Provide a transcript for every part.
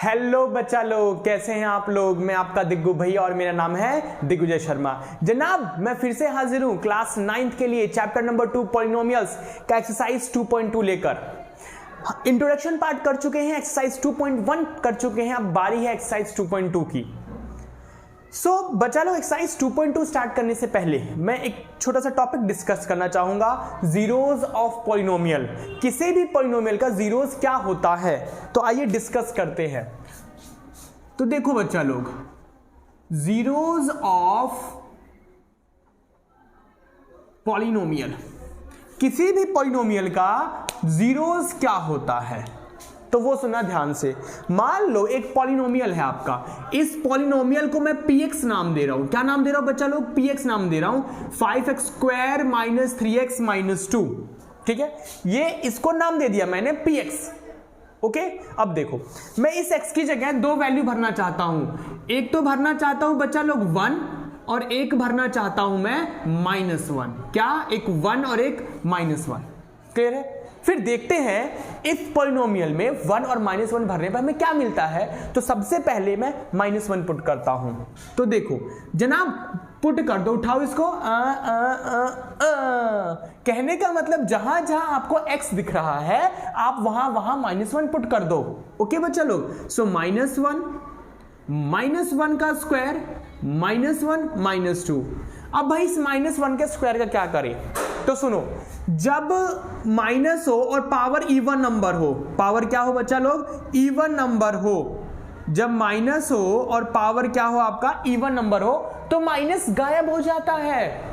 Hello बच्चा लोग, कैसे हैं आप लोग। मैं आपका दिग्गू भैया और मेरा नाम है दिग्विजय शर्मा। जनाब मैं फिर से हाजिर हूं क्लास 9th के लिए चैप्टर नंबर 2 पॉलिनोमियल्स का एक्सरसाइज 2.2 लेकर। इंट्रोडक्शन पार्ट कर चुके हैं, एक्सरसाइज 2.1 कर चुके हैं, अब बारी है एक्सरसाइज 2.2 की। बच्चा लोग एक्सरसाइज 2.2 स्टार्ट करने से पहले मैं एक छोटा सा टॉपिक डिस्कस करना चाहूंगा, जीरोज ऑफ पॉलिनोमियल। किसी भी पॉलिनोमियल का जीरोज क्या होता है, तो आइए डिस्कस करते हैं। तो देखो बच्चा लोग, जीरोज ऑफ पॉलिनोमियल, किसी भी पॉलिनोमियल का जीरोज क्या होता है, तो वो सुना ध्यान से। मान लो एक पॉलिनोमियल है आपका, इस पॉलिनोमियल को मैं px नाम दे रहा हूं। क्या नाम दे रहा हूं बच्चा लोग? px नाम दे रहा हूं। 5x square minus 3x minus 2, ठीक है, ये इसको नाम दे दिया मैंने px। ओके, अब देखो मैं इस x की जगह दो वैल्यू भरना चाहता हूं। एक तो भरना चाहता हूं बच्चा लोग 1, और एक भरना चाहता हूं मैं -1। क्या? एक 1 और एक -1। क्लियर है? फिर देखते हैं इस पॉलिनोमियल में 1 और -1 भरने पर हमें क्या मिलता है। तो सबसे पहले मैं -1 पुट करता हूं। तो देखो जनाब, पुट कर दो, उठाओ इसको। कहने का मतलब जहां जहां आपको x दिख रहा है आप वहां वहां -1 पुट कर दो। ओके बच्चा लोग, सो -1 का स्क्वायर -1 -2। अब भाई इस -1 के स्क्वायर का क्या करें? तो सुनो, जब माइनस हो और पावर इवन नंबर हो, पावर क्या हो बच्चा लोग? इवन नंबर हो। जब माइनस हो और पावर क्या हो आपका? इवन नंबर हो, तो माइनस गायब हो जाता है।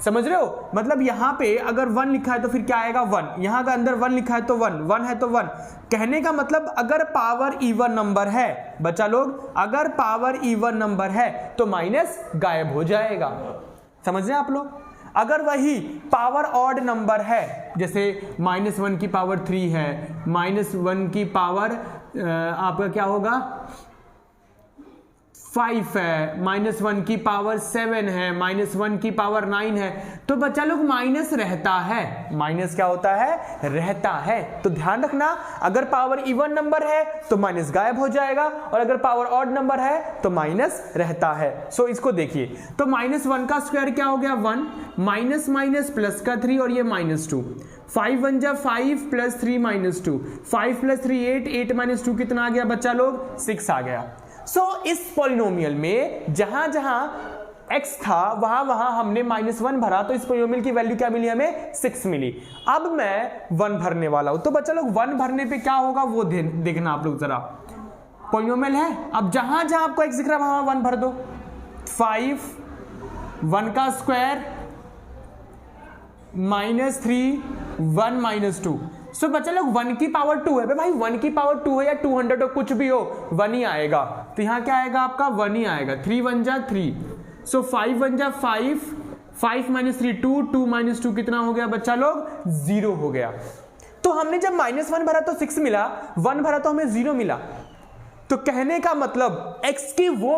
समझ रहे हो? मतलब यहां पे अगर 1 लिखा है तो फिर क्या आएगा? 1। यहां का अंदर 1 लिखा है तो 1 है तो 1। कहने का मतलब अगर पावर इवन नंबर है बच्चा लोग, अगर पावर इवन नंबर है तो माइनस गायब हो जाएगा। समझ रहे हैं आप लोग? अगर वही पावर ऑड नंबर है, जैसे -1 की पावर 3 है, -1 की पावर आपका क्या होगा? 5 है, -1 की पावर 7 है, -1 की पावर 9 है, तो बच्चा लोग माइनस रहता है। माइनस क्या होता है? रहता है। तो ध्यान रखना, अगर पावर इवन नंबर है तो माइनस गायब हो जाएगा, और अगर पावर ऑड नंबर है तो माइनस रहता है। सो इसको देखिए, तो -1 का स्क्वायर क्या हो गया? 1, माइनस माइनस प्लस का 3, और ये -2। 5 1 जा 5 प्लस 3 -2, 5 प्लस 3 8, 8 -2 कितना आ गया बच्चा लोग? 6 आ गया। इस पॉलिनोमियल में जहां जहां x था वहां वहां हमने -1 भरा, तो इस पॉलिनोमियल की वैल्यू क्या मिली हमें? 6 मिली। अब मैं 1 भरने वाला हूं, तो बच्चा लोग 1 भरने पे क्या होगा वो देखना आप लोग जरा। पॉलिनोमियल है, अब जहां जहां आपको x दिख रहा है वहां 1 भर दो। 5 1 का स्क्वायर -3 1 -2। सो बच्चा लोग 1 की पावर 2 है भाई, 1 की पावर 2 है या 200 हो, कुछ भी हो 1 ही आएगा। तो यहां क्या आएगा आपका? 1 ही आएगा। 3 1 जा 3, सो 5 1 जा 5, 5 -3 2, 2 -2 कितना हो गया बच्चा लोग? 0 हो गया। तो हमने जब -1 भरा तो 6 मिला, 1 भरा तो हमें 0 मिला। तो कहने का मतलब x की वो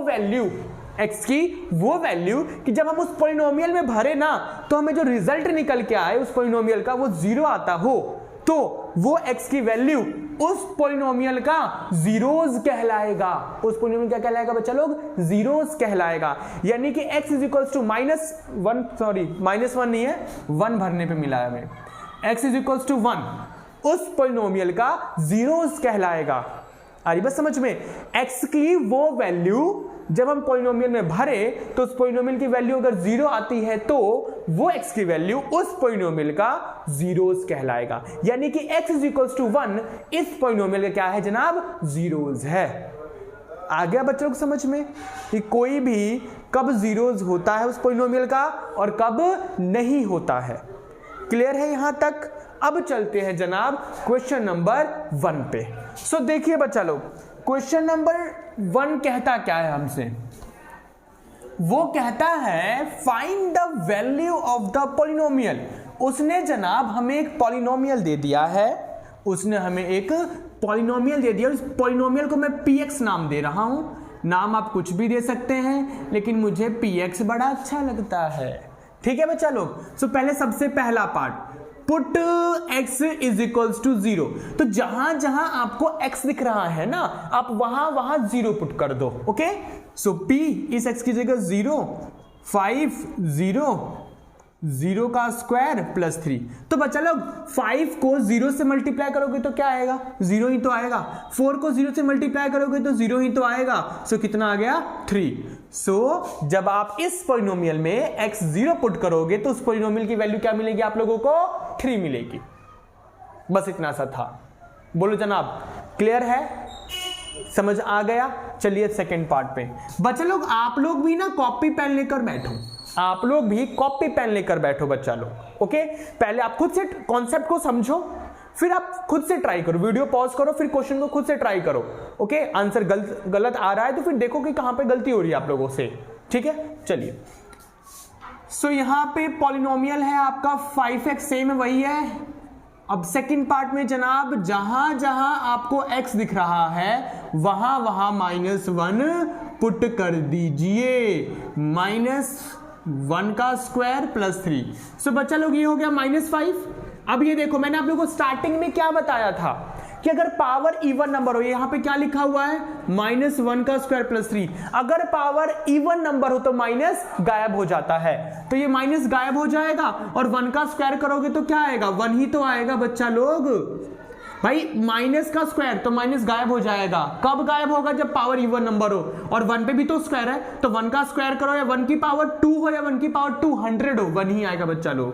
वैल्यू कि जब हम उस पॉलिनोमियल में भरे ना, तो हमें जो रिजल्ट निकल के आए उस पॉलिनोमियल का वो 0 आता हो, तो वो x की वैल्यू उस पॉलिनोमियल का जीरोज कहलाएगा। उस पॉलिनोमियल क्या कहलाएगा बच्चा लोग? जीरोज कहलाएगा। यानी कि x is equals to -1, sorry -1 नहीं है, 1 भरने पे मिला है हमें। x इज इक्वल्स टू 1 उस पॉलिनोमियल का जीरोज कहलाएगा। आ रही बस समझ में? x की वो वैल्यू जब हम पॉलिनोमियल में भरे तो उस पॉलिनोमियल की वैल्यू अगर 0 आती है तो वो x की वैल्यू उस पॉलिनोमियल का जीरोज कहलाएगा। यानी कि x इज इक्वल्स टू 1 इस पॉलिनोमियल का क्या है जनाब? जीरोज है। आ गया बच्चों को समझ में कि कोई भी कब जीरोज होता है उस पॉलिनोमियल का और कब नहीं होता है। क्लियर है यहां तक? अब चलते हैं जनाब क्वेश्चन नंबर 1 पे। देखिए बच्चा लोग, क्वेश्चन नंबर 1 कहता क्या है हमसे? वो कहता है find the value of the polynomial. उसने जनाब हमें एक पॉलिनोमियल दे दिया है, उसने हमें एक पॉलिनोमियल दे दिया। उस पॉलिनोमियल को मैं px नाम दे रहा हूं। नाम आप कुछ भी दे सकते हैं, लेकिन मुझे px बड़ा अच्छा लगता है। ठीक है बच्चा लोग? पहले सबसे पहला part, put x is equals to 0। तो जहां जहां आपको x दिख रहा है ना, आप वहां वहां 0 पुट कर दो। ओके, सो p इस x की जगह 0, 5 0 0 का स्क्वायर प्लस 3। तो बच्चा लोग 5 को 0 से मल्टीप्लाई करोगे तो क्या आएगा, 0 ही तो आएगा। 4 को 0 से मल्टीप्लाई करोगे तो 0 ही तो आएगा। सो कितना आ गया, 3। सो जब आप इस पॉलिनोमियल में x 0 पुट करोगे तो उस पॉलिनोमियल की वैल्यू क्या मिलेगी आप लोगों को, 3 मिलेगी। बस इतना सा था। बोलो जनाब, क्लियर है, समझ आ गया? चलिए सेकेंड पार्ट पे बच्चा लोग, आप लोग भी ना कॉपी पेन लेकर बैठो, आप लोग भी कॉपी पेन लेकर बैठो बच्चा लोग। ओके, पहले आप खुद से कॉन्सेप्ट को समझो, फिर आप खुद से ट्राई करो, वीडियो पॉज करो, फिर क्वेश्चन को खुद से ट्राई करो। ओके, आंसर गलत आ रहा है तो फिर देखो कि कहां पे गलती हो रही है आप लोगों से। ठीक है, चलिए। सो यहां पे पॉलिनोमियल है आपका 5x, सेम है वही है। अब सेकंड पार्ट में जनाब, जहां जहां आपको x दिख रहा है वहां वहां -1 पुट कर दीजिए, -1 का स्क्वायर प्लस 3। सो बच्चा लोग ये हो गया -5। अब ये देखो, मैंने आप लोगों को स्टार्टिंग में क्या बताया था कि अगर पावर इवन नंबर हो, यहां पे क्या लिखा हुआ है, -1 का स्क्वायर प्लस 3। अगर पावर इवन नंबर हो तो माइनस गायब हो जाता है, तो ये माइनस गायब हो जाएगा और 1 का स्क्वायर करोगे तो क्या आएगा, 1 ही तो आएगा बच्चा लोग। भाई माइनस का स्क्वायर तो माइनस गायब हो जाएगा। कब गायब होगा, जब पावर इवन नंबर हो, और 1 पे भी तो स्क्वायर है, तो 1 का स्क्वायर करो, या 1 की पावर 2 हो या 1 की पावर 200 हो, 1 ही आएगा बच्चा लोग।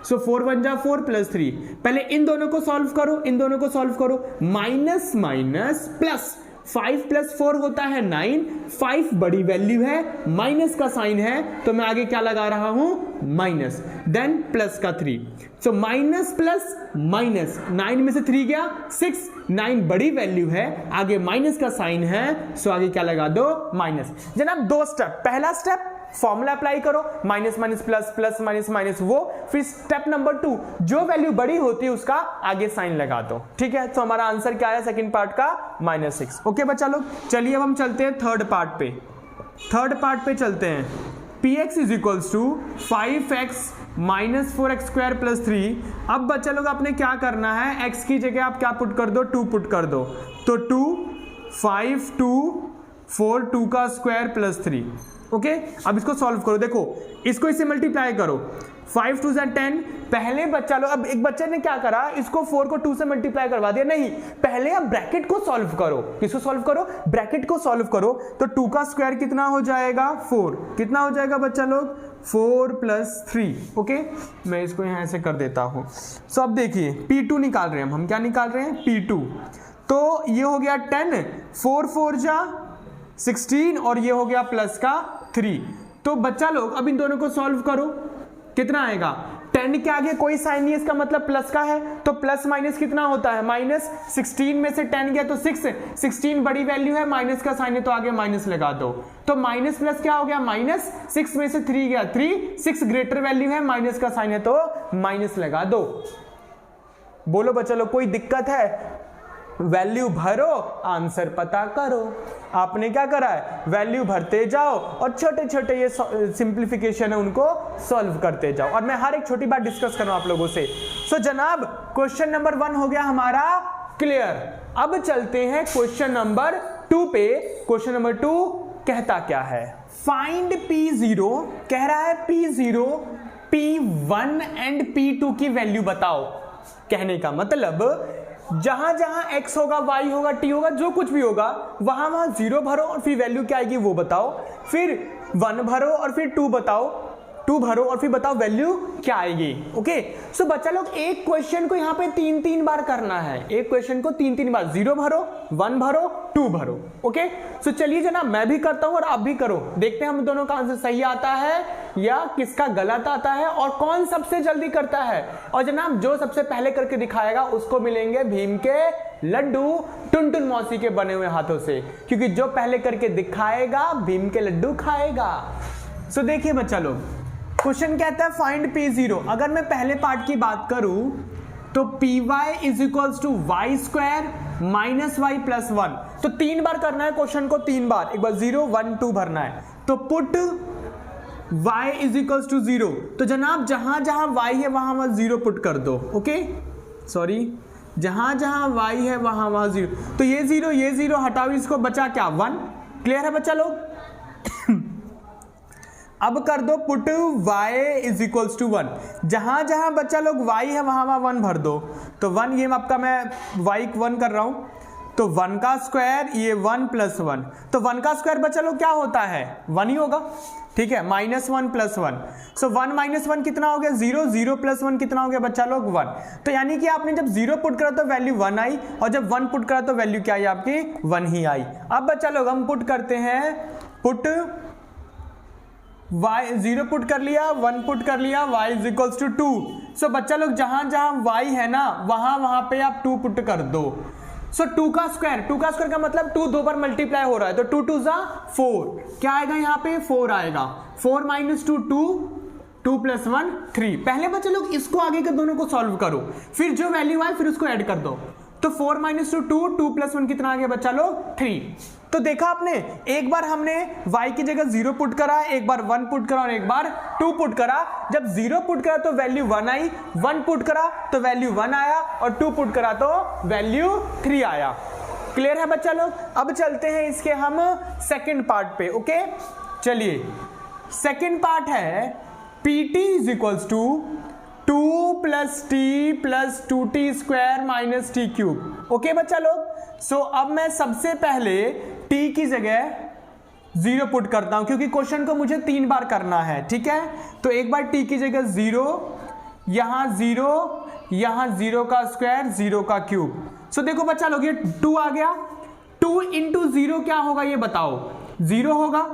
सो 4 1 जा 4 प्लस 3। पहले इन दोनों को सॉल्व करो, इन दोनों को सॉल्व करो, माइनस माइनस प्लस, 5 प्लस 4 होता है 9, 5 बड़ी वैल्यू है, माइनस का साइन है तो मैं आगे क्या लगा रहा हूं, माइनस, देन प्लस का 3। सो माइनस प्लस माइनस, 9 में से 3 गया 6, 9 बड़ी वैल्यू है, आगे माइनस का साइन है, सो आगे क्या लगा दो, माइनस। जनाब 2 स्टेप, पहला स्टेप फॉर्मूला अप्लाई करो, minus minus plus, plus minus minus वो, फिर स्टेप नंबर 2, जो वैल्यू बड़ी होती है उसका आगे साइन लगा दो। ठीक है, तो हमारा आंसर क्या है सेकंड पार्ट का, -6। ओके बच्चा लोग, चलिए अब हम चलते हैं थर्ड पार्ट पे। थर्ड पार्ट पे चलते हैं। px is equals to 5x minus 4x square plus 3। अब बच्चा लोग आपने क्या करना है, x की जगह आप क्या पुट कर दो, 2 पुट कर दो, तो 2 5 2 4 2 का स्क्वायर प्लस 3। ओके, अब इसको सॉल्व करो, देखो इसको इससे मल्टीप्लाई करो, 5 2 10। पहले बच्चा लो, अब एक बच्चे ने क्या करा, इसको 4 को 2 से मल्टीप्लाई करवा दिया, नहीं, पहले आप ब्रैकेट को सॉल्व करो। किसको सॉल्व करो, ब्रैकेट को सॉल्व करो, तो 2 का स्क्वायर कितना हो जाएगा, 4। कितना हो जाएगा बच्चा लोग, 4 प्लस 3। ओके, मैं इसको यहां ऐसे कर देता हूं। सो अब देखिए P2 निकाल रहे हैं हम क्या निकाल रहे हैं, P2। तो ये हो गया 10, 4 4 जा 16, और ये हो गया प्लस का 3। तो बच्चा लोग अब इन दोनों को सॉल्व करो, कितना आएगा, 10 के आगे कोई साइन नहीं है, इसका मतलब प्लस का है, तो प्लस माइनस कितना होता है, माइनस। 16 में से 10 गया तो 6, 16 बड़ी वैल्यू है, माइनस का साइन है तो आगे माइनस लगा दो, तो माइनस प्लस क्या हो गया, माइनस। 6 में से 3 गया 3, 6 ग्रेटर वैल्यू है, माइनस का साइन है तो माइनस लगा दो। बोलो बच्चा लोग, कोई दिक्कत है, वैल्यू भरो, आंसर पता करो। आपने क्या करा है, वैल्यू भरते जाओ और छोटे छोटे ये सिंप्लीफिकेशन है उनको सॉल्व करते जाओ, और मैं हर एक छोटी बात डिस्कस कर रहा हूं आप लोगों से। सो जनाब क्वेश्चन नंबर 1 हो गया हमारा क्लियर। अब चलते हैं क्वेश्चन नंबर 2 पे। क्वेश्चन नंबर 2 कहता क्या है, फाइंड P0, कह रहा है P0, P1 एंड P2 की वैल्यू बताओ। कहने का मतलब जहां जहां x होगा, y होगा, t होगा, जो कुछ भी होगा, वहां वहां 0 भरो और फिर वैल्यू क्या आएगी वो बताओ, फिर 1 भरो और फिर 2 बताओ, 2 भरो और फिर बताओ वैल्यू क्या आएगी। ओके, सो बच्चा लोग एक क्वेश्चन को यहां पे 3-3 बार करना है, एक क्वेश्चन को 3-3 बार, 0 भरो, 1 भरो, 2 भरो। ओके, सो चलिए जनाब मैं भी करता हूं और आप भी करो, देखते हैं हम दोनों का आंसर सही आता है या किसका गलत आता है और कौन सबसे जल्दी करता है। और जनाब जो सबसे पहले करके दिखाएगा उसको मिलेंगे भीम के लड्डू, टुनटुन मौसी के बने हुए हाथों से, क्योंकि जो पहले करके दिखाएगा भीम के लड्डू खाएगा। सो देखिए बच्चा लोग, क्वेश्चन कहता है फाइंड P0। अगर मैं पहले पार्ट की बात करूं तो Py is equals to y square minus y plus 1। तो 3 बार करना है क्वेश्चन को, 3 बार, एक बार 0 1 2 भरना है। तो put y is equals to 0, तो जनाब जहां जहां y है वहां वहां 0 पुट कर दो। ओके सॉरी, जहां जहां y है वहां वहां 0, तो ये 0 हटाओ, इसको बचा क्या 1। क्लियर है बच्चा लोग? अब कर दो put y is equals to 1, जहां जहां बच्चा लोग y है वहां वहां 1 भर दो। तो 1 ये आपका मैं y 1 कर रहा हूं, तो 1 का स्क्वायर ये 1 प्लस 1, तो 1 का स्क्वायर बच्चा लोग क्या होता है 1 ही होगा। ठीक है, -1 प्लस 1, सो 1 माइनस 1 कितना हो गया 0, 0 प्लस 1 कितना हो गया बच्चा लोग 1। तो यानी कि आपने जब 0 पुट करा तो वैल्यू 1 आई, और जब 1 पुट करा तो वैल्यू क्या आई आपकी 1 ही आई। अब बच्चा लोग हम पुट करते हैं, पुट y 0 पुट कर लिया, 1 पुट कर लिया, y इज इक्वल्स टू 2। सो बच्चा लोग जहां जहां y है ना वहां वहां पे आप 2 पुट कर दो। सो 2 का स्क्वायर का मतलब 2 दो बार मल्टीप्लाई हो रहा है, तो 2 2 जा 4, क्या आएगा यहाँ पे 4 आएगा। 4 माइनस 2 2, 2 प्लस 1 3। पहले बच्चे लोग इसको आगे के दोनों को सॉल्व करो, फिर जो वैल्यू आए फिर उसको ऐड कर दो। तो 4 माइनस 2 2, 2 प्लस 1 कितना आ गया बच्चा लोग 3। तो देखा आपने, एक बार हमने y की जगह 0 पुट करा, एक बार 1 पुट करा और एक बार 2 पुट करा। जब 0 पुट करा तो वैल्यू 1 आई, 1 पुट करा तो वैल्यू 1 आया, और 2 पुट करा तो वैल्यू 3 आया। क्लियर है बच्चा लोग? अब चलते हैं इसके हम सेकंड पार्ट पे। ओके चलिए, सेकंड पार्ट है pt is equals to 2 plus t plus 2t square minus t cube. Okay बच्चा लोग, सो अब मैं सबसे पहले t की जगह 0 पुट करता हूं, क्योंकि क्वेश्चन को मुझे 3 बार करना है। ठीक है, तो एक बार t की जगह 0, यहां 0 का स्क्वायर 0 का क्यूब। सो देखो बच्चा लोग ये 2 आ गया, 2 इंटू 0 क्या होगा ये बताओ 0 होगा,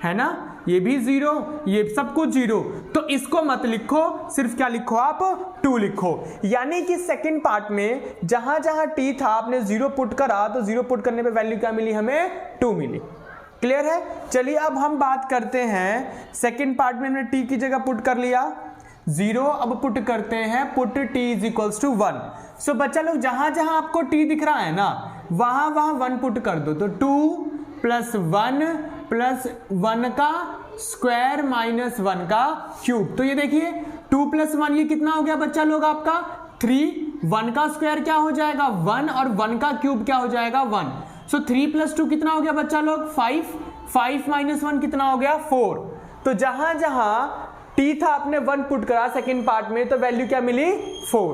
है ना, ये भी 0, ये सब कुछ 0। तो इसको मत लिखो, सिर्फ क्या लिखो आप 2 लिखो। यानी कि सेकंड पार्ट में जहां जहां t था आपने 0 पुट करा, तो 0 पुट करने पे वैल्यू क्या मिली हमें 2 मिली। क्लियर है? चलिए अब हम बात करते हैं सेकंड पार्ट में हमने t की जगह पुट कर लिया 0, अब पुट करते हैं put t is equals to 1। So बच्चा लोग जहां जहां आपको t दिख रहा है ना वहां वहां 1 पुट कर दो, तो 2 प्लस 1 प्लस 1 का स्क्वायर माइनस 1 का क्यूब। तो ये देखिए 2 प्लस 1 ये कितना हो गया बच्चा लोग आपका 3, 1 का स्क्वायर क्या हो जाएगा 1, और 1 का क्यूब क्या हो जाएगा 1। सो 3 प्लस 2 कितना हो गया बच्चा लोग 5, 5 माइनस 1 कितना हो गया 4। तो जहां जहां t था आपने 1 पुट करा सेकेंड पार्ट में, तो वैल्यू क्या मिली 4।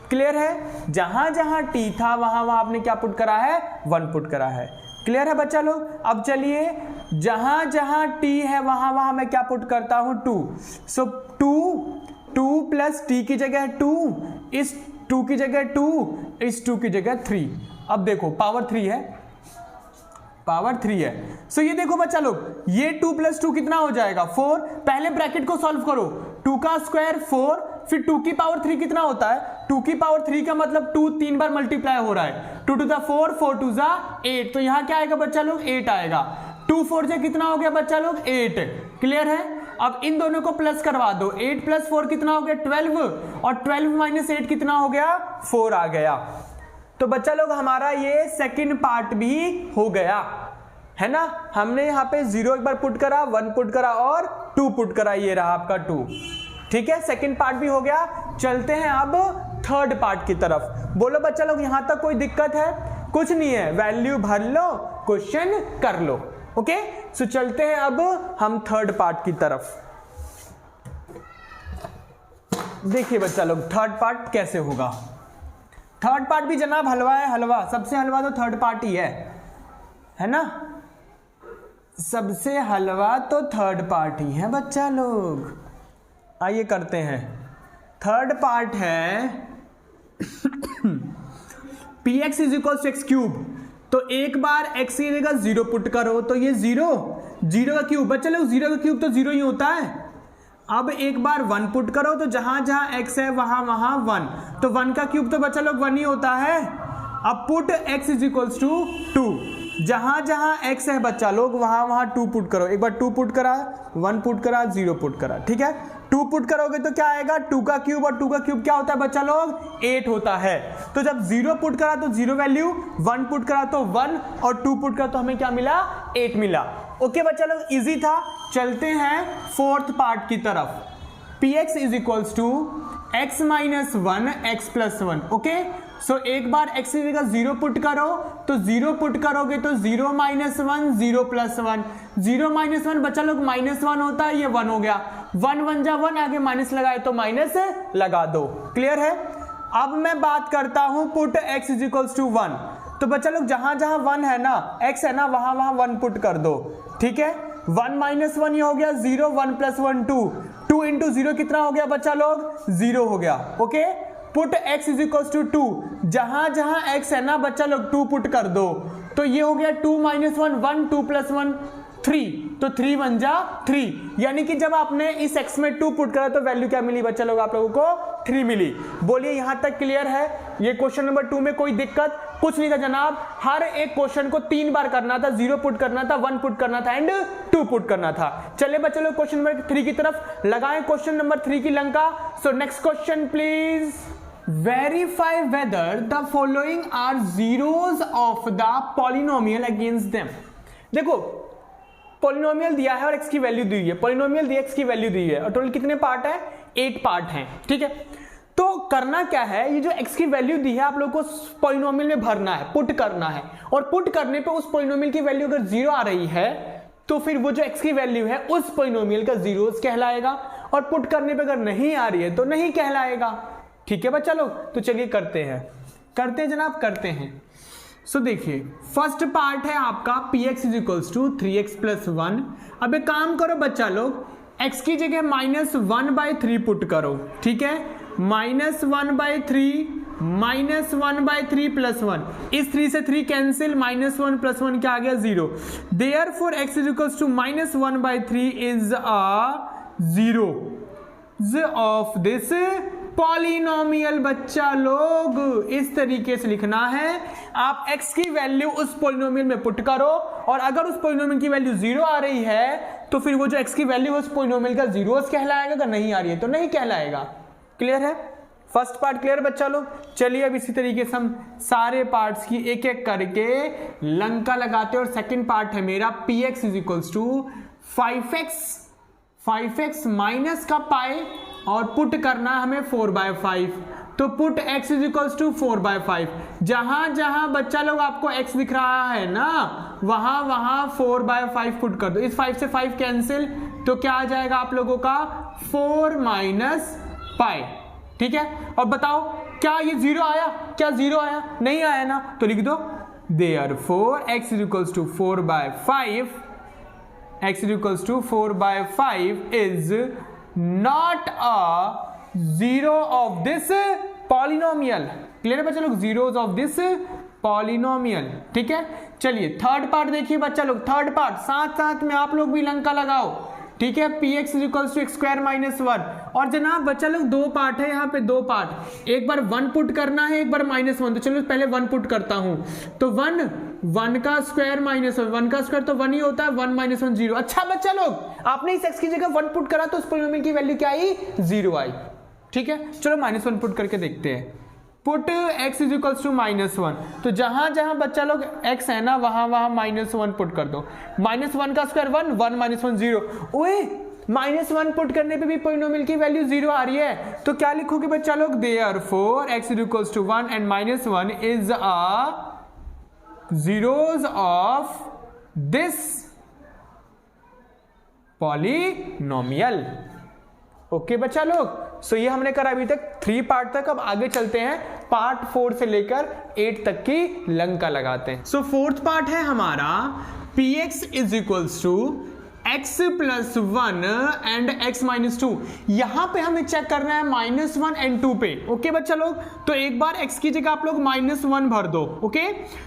क्लियर है? जहां जहां t था वहां वहां आपने क्या पुट करा है 1 पुट करा है। क्लियर है बच्चा लोग? अब चलिए जहां जहां t है वहां वहां मैं क्या पुट करता हूं 2। सो 2 प्लस t की जगह 2, इस 2 की जगह 2, इस 2 की जगह 3। अब देखो पावर 3 है, पावर 3 है। सो ये देखो बच्चा लोग ये 2 प्लस 2 कितना हो जाएगा 4। पहले ब्रैकेट को सॉल्व करो, 2 का स्क्वायर 4, फिर 2 की पावर 3 कितना होता है 2 की पावर 3 का मतलब 2 3 बार मल्टीप्लाई हो रहा है, 2 टू द 4, 4 टू द 8। तो यहां क्या आएगा बच्चा लोग 8 आएगा। 2 4 से कितना हो गया बच्चा लोग 8। क्लियर है? अब इन दोनों को प्लस करवा दो, 8 प्लस 4 कितना हो गया 12, और 12 माइनस 8 कितना हो गया 4 आ गया। तो बच्चा लोग हमारा ये सेकंड पार्ट भी हो गया, है ना। हमने यहाँ पे 0 एक बार पुट करा, 1 पुट करा और 2 पुट करा, ये रहा आपका 2। ठीक है, सेकंड पार्ट भी हो गया। चलते हैं अब थर्ड पार्ट की तरफ। बोलो बच्चा लोग यहां तक कोई दिक्कत है? कुछ नहीं है, वैल्यू भर लो, क्वेश्चन कर लो। ओके, सो चलते हैं अब हम थर्ड पार्ट की तरफ। देखिए बच्चा लोग थर्ड पार्ट कैसे होगा। थर्ड पार्ट भी जनाब हलवा है, हलवा सबसे हलवा तो थर्ड पार्ट ही है ना। सबसे हलवा तो थर्ड पार्ट ही है बच्चा लोग। आइए करते हैं। थर्ड पार्ट है px is equal to x cube. तो एक बार x की जगह 0 पुट करो, तो ये 0 का क्यूब बच्चा लोग, 0 का क्यूब तो 0 ही होता है। अब एक बार 1 पुट करो, तो जहां जहां x है वहां वहां 1, तो 1 का क्यूब तो बच्चा लोग 1 ही होता है। अब put x is equals to 2, जहां जहां x है बच्चा लोग वहां वहां 2 पुट करो। एक बार 2 पुट करा, 1 पुट करा, 0 पुट करा, ठीक है। 2 पुट करोगे तो क्या आएगा 2 का क्यूब, और 2 का क्यूब क्या होता है बच्चा लोग 8 होता है। तो जब 0 पुट करा तो 0 वैल्यू, 1 पुट करा तो 1 और 2 पुट करा तो हमें क्या मिला 8 मिला। ओके बच्चा लोग, इजी था। चलते हैं फोर्थ पार्ट की तरफ। px is equals to x minus 1 x plus 1। Okay, so एक बार x की जगह 0 पुट करो, तो 0 पुट करोगे तो 0 माइनस 1 0 प्लस 1, 0 माइनस 1 बच्चा लोग माइनस 1 होता है, ये 1 हो गया, 1 1 जा 1, आगे माइनस लगाए तो माइनस लगा दो। क्लियर है। अब मैं बात करता हूं put x is equals to 1, तो बच्चा लोग जहां जहां 1 है ना, x है ना, वहां वहां 1 पुट कर दो। ठीक है, 1 माइनस 1 ये हो गया 0, 1 प्लस 1 2, 2 इंटू 0 कितना हो गया बच्चा लोग 0 हो गया। Okay, put x is equal to 2, जहां जहां x है ना बच्चा लोग 2 पुट कर दो, तो ये हो गया 2 माइनस 1 1, 2 प्लस 1 3, तो 3 1 जा 3, यानी कि जब आपने इस x में 2 पुट करा तो वैल्यू क्या मिली बच्चा लोग आप लोगों को 3 मिली। बोलिए यहां तक क्लियर है। ये क्वेश्चन नंबर 2 में कोई दिक्कत कुछ नहीं था जनाब, हर एक क्वेश्चन को 3 बार करना था, 0 पुट करना था, 1 पुट करना था एंड 2 पुट करना था। चलिए बच्चे लोग क्वेश्चन नंबर 3 की तरफ लगाएं क्वेश्चन नंबर 3 की लंका। So next question please, verify whether the following are zeros of the polynomial against them. देखो पॉलिनोमियल दिया है और x की वैल्यू दी है, पॉलिनोमियल दिया x की वैल्यू दी है, और टोटल कितने पार्ट है 8 पार्ट हैं। ठीक है, तो करना क्या है, ये जो x की वैल्यू दी है आप लोगों को पॉलिनोमियल में भरना है, पुट करना है, और पुट करने पे उस पॉलिनोमियल की वैल्यू अगर 0 आ रही है तो फिर वो जो x की वैल्यू है उस पॉलिनोमियल का जीरोस कहलाएगा, और पुट करने पे अगर नहीं आ रही है तो नहीं कहलाएगा। ठीक है बच्चा लोग, तो चलिए करते हैं जनाब, करते हैं। सो देखिए फर्स्ट पार्ट है आपका px is equals to 3x plus 1। अब एक काम करो बच्चा लोग, x की जगह -1/3 पुट करो। ठीक है, -1/3 -1/3 प्लस 1, इस 3 से 3 कैंसिल, -1 प्लस 1 क्या आ गया 0। Therefore x is equals to -1/3 is a zero of this polynomial. बच्चा लोग इस तरीके से लिखना है, आप x की वैल्यू उस पॉलिनोमियल में पुट करो, और अगर उस पॉलिनोमियल की वैल्यू 0 आ रही है तो फिर वो जो x की वैल्यू उस पॉलिनोमियल का जीरोस कहलाएगा, अगर नहीं आ रही है तो नहीं कहलाएगा। क्लियर है, फर्स्ट पार्ट क्लियर बच्चा लोग। चलिए अब इसी तरीके से हम सारे पार्ट्स की एक एक करके लंका लगाते हैं, और सेकंड पार्ट है मेरा px is equals to 5x minus का पाई, और पुट करना हमें 4/5, तो put x is equals to 4/5। जहां जहां बच्चा लोग आपको x दिख रहा है ना, वहां वहां 4/5 पुट कर दो, इस 5 से 5 कैंसिल, तो क्या आ जाएगा आप लोगों का 4 माइनस पाई। ठीक है, और बताओ क्या ये 0 आया, क्या 0 आया, नहीं आया ना, तो लिख दो therefore x is equals to 4/5, x is equals to 4/5 is not a zero of this polynomial. Clear है बच्चा लोग, जीरोस ऑफ दिस पॉलिनोमियल। ठीक है, चलिए थर्ड पार्ट देखिए बच्चा लोग, थर्ड पार्ट साथ साथ में आप लोग भी लंका लगाओ। ठीक है, px is equals to x² - 1, और जनाब बच्चा लोग 2 पार्ट है यहाँ पे, 2 पार्ट, एक बार 1 पुट करना है, एक बार -1, तो चलो पहले 1 पुट करता हूं, तो 1 का स्क्वायर माइनस 1 का स्क्वायर तो 1 ही होता है, 1 - 1 0। अच्छा बच्चा लोग आपने इस x की जगह 1 पुट करा तो उस पॉलिनोमियल की वैल्यू क्या आई 0 आई। ठीक है, चलो -1 पुट करके देखते हैं, put x is equals to -1, तो जहां जहां बच्चा लोग x है ना वहां वहां -1 पुट कर दो, -1 का स्क्वायर 1, 1 - 1 0। ओए -1 पुट करने पे भी पॉलिनोमियल की वैल्यू 0 आ रही है, तो क्या लिखोगे बच्चा लोग, therefore x is equals to 1 and -1 is a zeros of this polynomial. Okay बच्चा लोग, सो ये हमने करा अभी तक 3 पार्ट तक। अब आगे चलते हैं, पार्ट 4 से लेकर 8 तक की लंका लगाते हैं। सो फोर्थ पार्ट है हमारा px is equals to x plus 1 and x minus 2। यहां पे हमें चेक करना है -1 एंड 2 पे। ओके बच्चा लोग, तो एक बार x की जगह आप लोग -1 भर दो। ओके,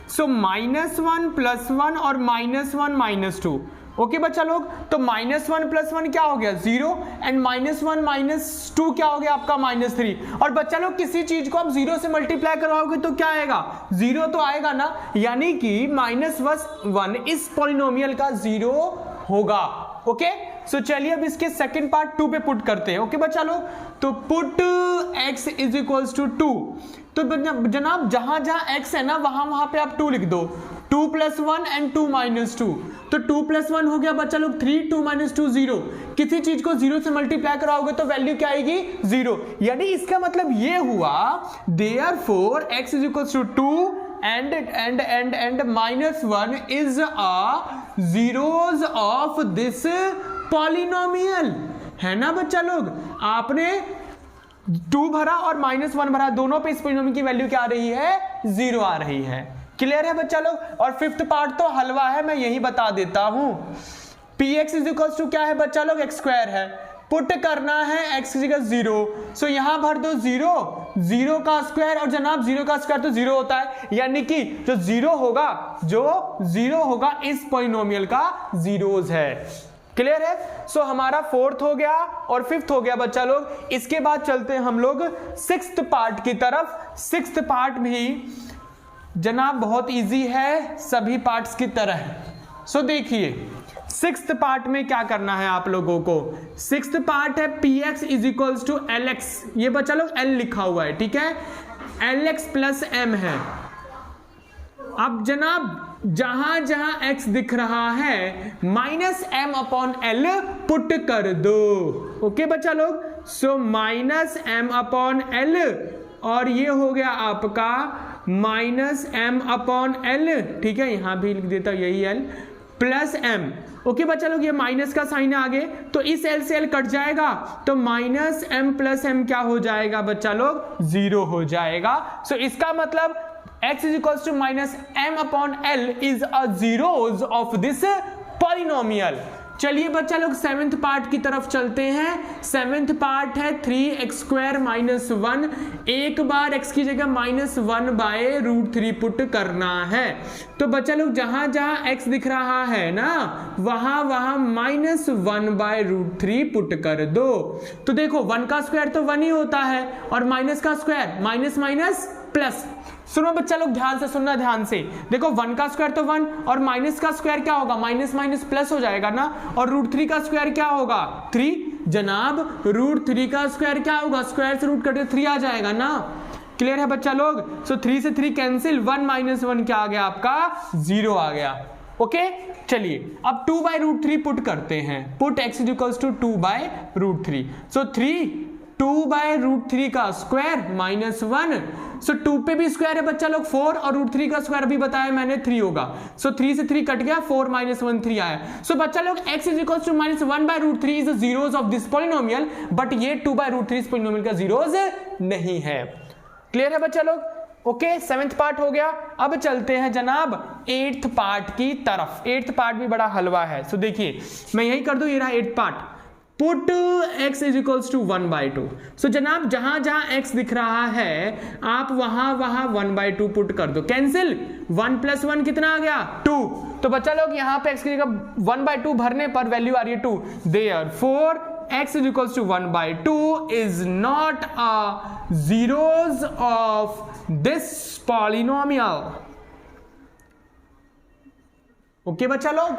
सो -1 प्लस 1 और -1 -2। ओके बच्चा लोग, तो -1 प्लस 1 क्या हो गया 0, एंड -1 -2 क्या हो गया आपका -3। और बच्चा लोग किसी चीज को आप 0 से मल्टीप्लाई करवाओगे तो क्या आएगा 0 तो आएगा ना, यानी कि -1 इस पॉलिनोमियल का 0 होगा। ओके, सो चलिए अब इसके सेकंड पार्ट 2 पे पुट करते हैं। ओके बच्चा लोग, तो put x is equals to 2। तो जनाब जहां जहां x है ना वहां वहां पे आप 2 लिख दो, 2 + 1 एंड 2 - 2। तो 2 + 1 हो गया बच्चा लोग 3, 2 - 2 0। किसी चीज को 0 से मल्टीप्लाई कराओगे तो वैल्यू क्या आएगी 0। यानी इसका मतलब ये हुआ therefore x is equals to 2 and -1 is a zeros of this polynomial, है ना बच्चा लोग। आपने 2 भरा और -1 भरा, दोनों पे इस पॉलिनोमियल की वैल्यू क्या आ रही है 0 आ रही है। क्लियर है बच्चा लोग। और फिफ्थ पार्ट तो हलवा है, मैं यही बता देता हूं। px इज इक्वल टू क्या है बच्चा लोग x² है, पुट करना है x की जगह 0। सो यहां भर दो 0 का स्क्वायर, और जनाब 0 का स्क्वायर तो 0 होता है, यानी कि जो 0 होगा इस पॉलिनोमियल का जीरोस है। क्लियर है। सो हमारा फोर्थ हो गया और फिफ्थ हो गया बच्चा लोग। इसके बाद चलते हैं हम लोग सिक्स्थ पार्ट की तरफ। सिक्स्थ पार्ट भी जनाब बहुत इजी है सभी पार्ट्स की तरह। सो देखिए सिक्स्थ पार्ट में क्या करना है आप लोगों को। सिक्स्थ पार्ट है px is equals to lx। ये बच्चा लोग l लिखा हुआ है, ठीक है, lx + m है। अब जनाब जहां जहां x दिख रहा है -m/l पुट कर दो। ओके बच्चा लोग, सो -m/l और ये हो गया आपका -m/l, ठीक है, यहां भी लिख देता हूं यही l प्लस m। ओके बच्चा लोग, ये माइनस का साइन आगे तो इस l से l कट जाएगा, तो -m + m क्या हो जाएगा बच्चा लोग 0 हो जाएगा। सो इसका मतलब x is equal to -m/l is a zeros of this polynomial. चलिए बच्चा लोग सेवेंथ पार्ट की तरफ चलते हैं। सेवेंथ पार्ट है 3x² - 1। एक बार x की जगह -1/√3 पुट करना है। तो बच्चा लोग जहां जहां x दिख रहा है ना वहां वहां -1/√3 पुट कर दो। तो देखो 1 का स्क्वायर तो 1 ही होता है, और माइनस का स्क्वायर माइनस प्लस। सुनो बच्चा लोग ध्यान से सुनना, ध्यान से देखो, 1 का स्क्वायर तो 1 और माइनस का स्क्वायर क्या होगा माइनस प्लस हो जाएगा ना, और √3 का स्क्वायर क्या होगा 3। जनाब √3 का स्क्वायर क्या होगा, स्क्वायर से रूट कटे 3 आ जाएगा ना। क्लियर है बच्चा लोग। सो 3 से 3 कैंसिल, 1 - 1 क्या आ गया आपका 0 आ गया। ओके चलिए अब 2/√3 पुट करते हैं। Put x is equal to 2/√3। So 2/√3 का स्क्वायर -1। सो 2 पे भी स्क्वायर है बच्चा लोग 4, और √3 का स्क्वायर भी बताया मैंने 3 होगा। सो 3 से 3 कट गया, 4 - 1 3 आया। सो बच्चा लोग x is equal to -1/√3 is the zeros of this polynomial, but ये 2/√3 इस पॉलिनोमियल का जीरोस नहीं है। क्लियर है बच्चा लोग। ओके सेवेंथ पार्ट हो गया। अब चलते हैं जनाब एट्थ पार्ट की तरफ। एट्थ पार्ट भी बड़ा हलवा है। सो देखिए मैं यही कर दूं, ये रहा eighth part. Put x is equals to 1/2। So जनाब जहां जहां x दिख रहा है आप वहां 1/2 पुट कर दो। कैंसिल, 1 + 1 कितना आ गया 2। तो बच्चा लोग यहां पे x की जगह 1/2 भरने पर वैल्यू आ रही है 2। Therefore x is equals to 1/2 is not a zeros of this polynomial. Okay बच्चा लोग,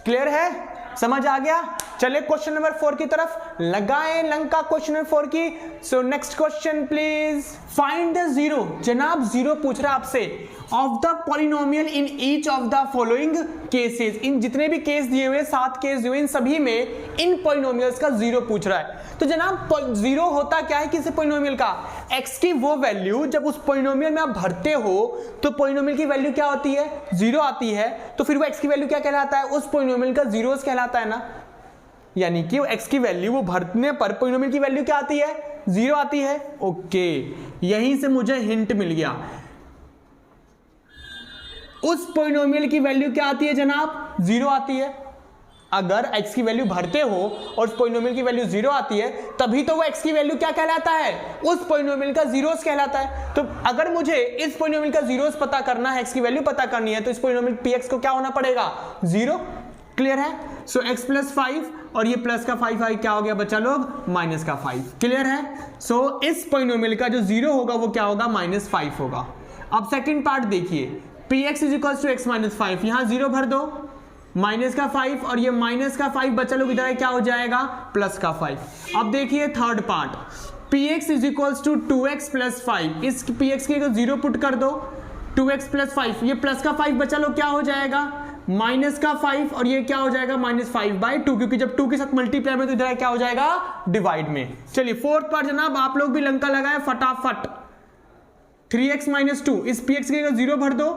क्लियर है, समझ आ गया। चले क्वेश्चन नंबर 4 की तरफ लगाएं लंका क्वेश्चन नंबर 4 की। So next question please. Find the zero. जनाब जीरो पूछ रहा है आपसे of the polynomial in each of the following cases. इन जितने भी केस दिए हुए 7 केस दिए हुए इन सभी में इन पॉलिनोमियल्स का जीरो पूछ रहा है। तो जनाब जीरो होता क्या है किसी पॉलिनोमियल का, x की वो वैल्यू जब उस पॉलिनोमियल में आप भरते हो तो पॉलिनोमियल की वैल्यू क्या होती है जीरो आती है। तो फिर वो x की वैल्यू क्या कहलाता है, उस पॉलिनोमियल का जीरोस कहलाता है ना। यानी कि x की वैल्यू वो भरने पर पॉलिनोमियल की वैल्यू क्या आती है जीरो आती है। ओके यहीं से मुझे हिंट मिल गया। उस पॉलिनोमियल की वैल्यू क्या आती है जनाब जीरो आती है। अगर x की वैल्यू भरते हो और उस पॉलिनोमियल की वैल्यू जीरो आती है तभी तो वो x की वैल्यू क्या कहलाता है, उस पॉलिनोमियल का जीरोस कहलाता है। तो अगर मुझे इस पॉलिनोमियल का जीरोस पता करना है, x की वैल्यू पता करनी है, तो इस पॉलिनोमियल px को क्या होना पड़ेगा जीरो। क्लियर है। सो x + 5 और ये प्लस का 5 क्या हो गया बच्चा लोग माइनस का 5। क्लियर है। सो इस पॉलिनोमियल का जो जीरो होगा वो क्या होगा -5 होगा। अब सेकंड पार्ट देखिए, px is equal to x - 5। यहां जीरो भर दो, माइनस का 5 और ये माइनस का 5 बचा लोग इधर क्या हो जाएगा प्लस का 5। अब देखिए third part, px is equals to 2x plus 5, इस px के 0 पुट कर दो, 2x प्लस 5, ये प्लस का 5 बचा लोग क्या हो जाएगा माइनस का 5 और ये क्या हो जाएगा -5/2, क्योंकि जब 2 के साथ मल्टीप्लाई में तो इधर क्या हो जाएगा डिवाइड में। चलिए फोर्थ पार्ट जनाब आप लोग भी लंका लगाए फटाफट, 3x - 2, इस px के 0 भर दो,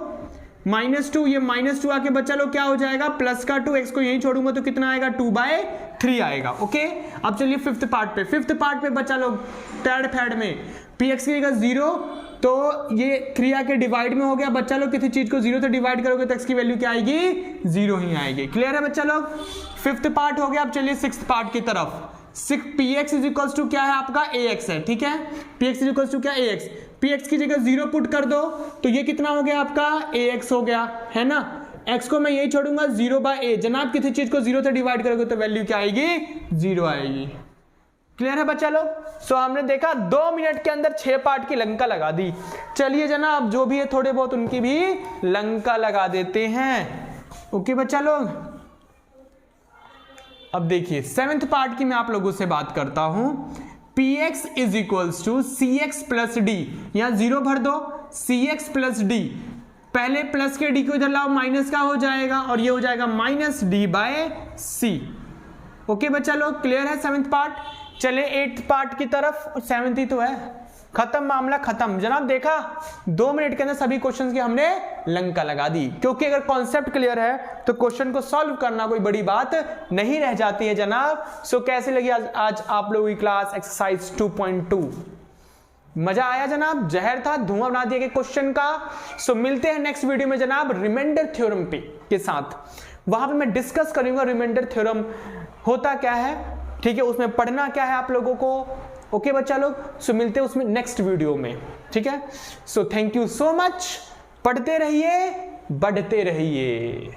-2, ये -2 आके बच्चा लोग क्या हो जाएगा प्लस का 2, x को यहीं छोड़ूंगा तो कितना आएगा 2/3 आएगा। ओके अब चलिए फिफ्थ पार्ट पे बच्चा लोग थर्ड फैड में px की जगह 0 तो ये 3 आके डिवाइड में हो गया, बच्चा लोग किसी चीज को 0 से डिवाइड करोगे तो x की वैल्यू क्या आएगी 0 ही आएगी। क्लियर है बच्चा लोग, फिफ्थ पार्ट हो गया। अब चलिए सिक्स्थ पार्ट की तरफ, px इज इक्वल्स टू क्या है आपका ax है, ठीक है, px इज इक्वल्स टू क्या ax, px की जगह 0 पुट कर दो तो ये कितना हो गया आपका ax हो गया है ना, x को मैं यही छोड़ूंगा 0/a, जनाब किसी चीज को 0 से डिवाइड करोगे तो वैल्यू क्या आएगी 0 आएगी। क्लियर है बच्चा लोग, सो हमने देखा 2 मिनट के अंदर 6 पार्ट की लंका लगा दी। चलिए जनाब जो भी है थोड़े बहुत उनकी भी लंका लगा देते हैं। ओके बच्चा लोग, अब देखिए 7th पार्ट की मैं आप लोगों से बात करता हूं, px is equals to cx plus d, यहां 0 भर दो, cx प्लस डी, पहले प्लस के d को इधर लाओ माइनस का हो जाएगा और ये हो जाएगा -d/c। ओके बच्चा लोग क्लियर है 7th पार्ट। चले 8th पार्ट की तरफ, 7th ही तो है, खत्म मामला खत्म जनाब। देखा 2 मिनट के अंदर सभी क्वेश्चंस की हमने लंका लगा दी, क्योंकि अगर कॉन्सेप्ट क्लियर है तो क्वेश्चन को सॉल्व करना कोई बड़ी बात नहीं रह जाती है जनाब। सो कैसे लगी आज आप लोगों की क्लास एक्सरसाइज 2.2, मजा आया जनाब, जहर था धुआं बना दिया क्वेश्चन का। सो मिलते हैं नेक्स्ट वीडियो में जनाब रिमाइंडर थ्योरम पे के साथ, वहां पे मैं डिस्कस करूंगा रिमाइंडर थ्योरम होता क्या है, ठीक है, उसमें पढ़ना क्या है आप लोगों को। ओके बच्चा लोग, सो मिलते हैं उसमें नेक्स्ट वीडियो में, ठीक है। So thank you so much, पढ़ते रहिए बढ़ते रहिए।